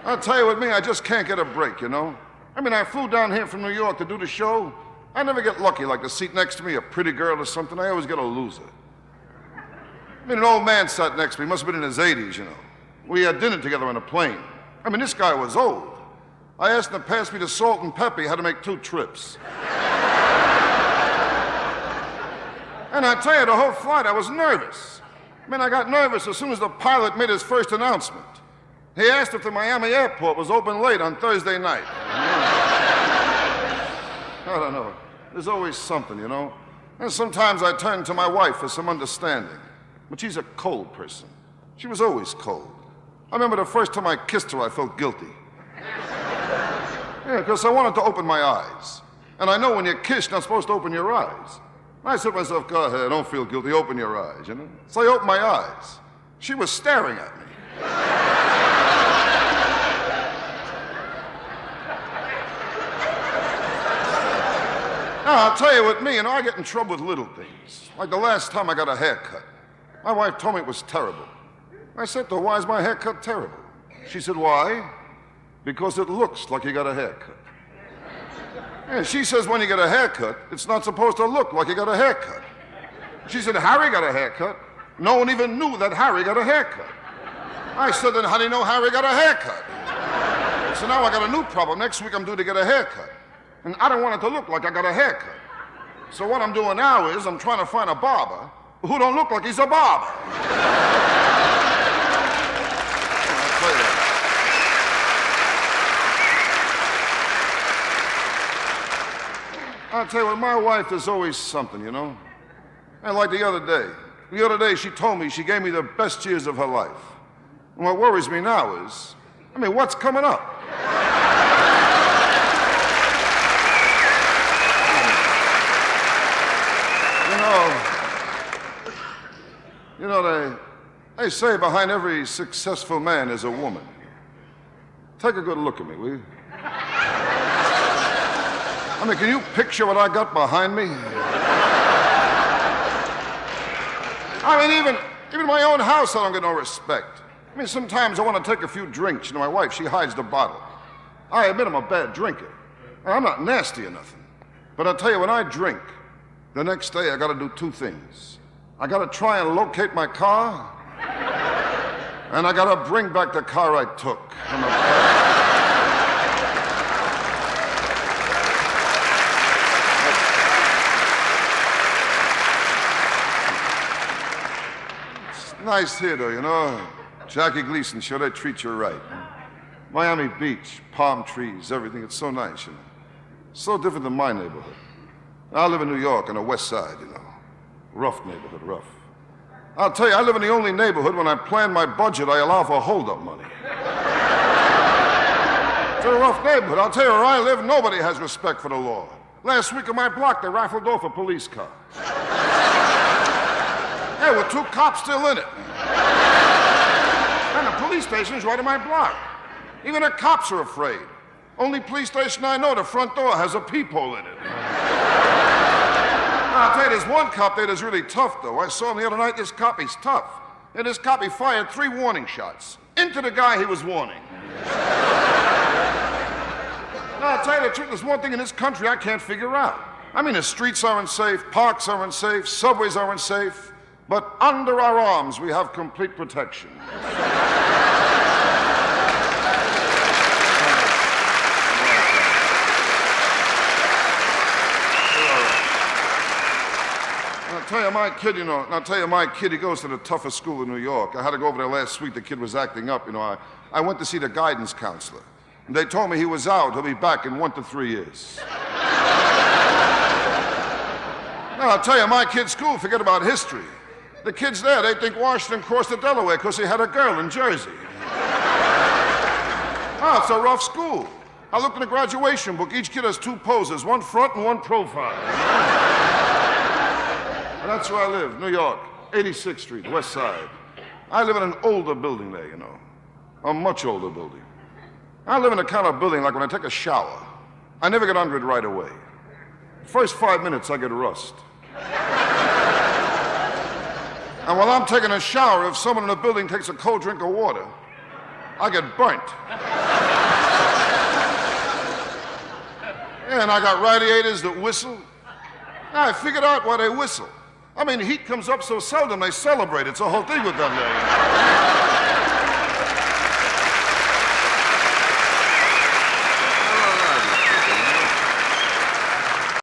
I'll tell you, with me, I just can't get a break, you know? I mean, I flew down here from New York to do the show. I never get lucky, like the seat next to me, a pretty girl or something. I always get a loser. I mean, an old man sat next to me. He must have been in his 80s, you know. We had dinner together on a plane. I mean, this guy was old. I asked him to pass me the salt and pepper. He had to make 2 trips. And I tell you, the whole flight, I was nervous. I mean, I got nervous as soon as the pilot made his first announcement. He asked if the Miami airport was open late on Thursday night. I don't know. There's always something, you know. And sometimes I turn to my wife for some understanding. But she's a cold person. She was always cold. I remember the first time I kissed her, I felt guilty. Yeah, because I wanted to open my eyes. And I know when you kiss, you're not supposed to open your eyes. I said to myself, go ahead, don't feel guilty, open your eyes, you know. So I opened my eyes. She was staring at me. Now, I'll tell you, with me, you know, I get in trouble with little things. Like the last time I got a haircut. My wife told me it was terrible. I said to her, why is my haircut terrible? She said, why? Because it looks like you got a haircut. Yeah, she says when you get a haircut, it's not supposed to look like you got a haircut. She said, Harry got a haircut. No one even knew that Harry got a haircut. I said, then how do you know Harry got a haircut? So now I got a new problem. Next week I'm due to get a haircut. And I don't want it to look like I got a haircut. So what I'm doing now is I'm trying to find a barber who don't look like he's a barber. I'll tell you what, my wife, there's always something, you know? And like the other day she told me she gave me the best years of her life. And what worries me now is, I mean, what's coming up? You know, they say behind every successful man is a woman. Take a good look at me, will you? I mean, can you picture what I got behind me? I mean, even my own house, I don't get no respect. I mean, sometimes I want to take a few drinks. You know, my wife, she hides the bottle. I admit I'm a bad drinker. I'm not nasty or nothing. But I'll tell you, when I drink, the next day I got to do 2 things. I got to try and locate my car, and I got to bring back the car I took from the past. Nice here, though, you know. Jackie Gleason, sure, they treat you right. Miami Beach, palm trees, everything. It's so nice, you know. So different than my neighborhood. I live in New York on the west side, you know. Rough neighborhood, rough. I'll tell you, I live in the only neighborhood when I plan my budget, I allow for hold-up money. It's a rough neighborhood. I'll tell you, where I live, nobody has respect for the law. Last week on my block, they raffled off a police car. Yeah, with 2 cops still in it. And the police station's right on my block. Even the cops are afraid. Only police station I know, the front door has a peephole in it. I'll tell you, there's one cop there that's really tough, though. I saw him the other night. This cop, he's tough. And this cop, he fired 3 warning shots into the guy he was warning. Now, I'll tell you the truth, there's one thing in this country I can't figure out. I mean, the streets aren't safe, parks aren't safe, subways aren't safe, but under our arms, we have complete protection. I'll tell you, my kid, he goes to the toughest school in New York. I had to go over there last week. The kid was acting up, you know. I went to see the guidance counselor. And they told me he was out. He'll be back in 1 to 3 years. Now, I'll tell you, my kid's school, forget about history. The kids there, they think Washington crossed the Delaware because he had a girl in Jersey. Oh, it's a rough school. I looked in the graduation book. Each kid has 2 poses, 1 front and 1 profile. And that's where I live, New York, 86th Street, West Side. I live in an older building there, you know. A much older building. I live in a kind of building like when I take a shower, I never get under it right away. First 5 minutes, I get rust. And while I'm taking a shower, if someone in the building takes a cold drink of water, I get burnt. Yeah, and I got radiators that whistle. I figured out why they whistle. I mean, heat comes up so seldom they celebrate. It's a whole thing with them there.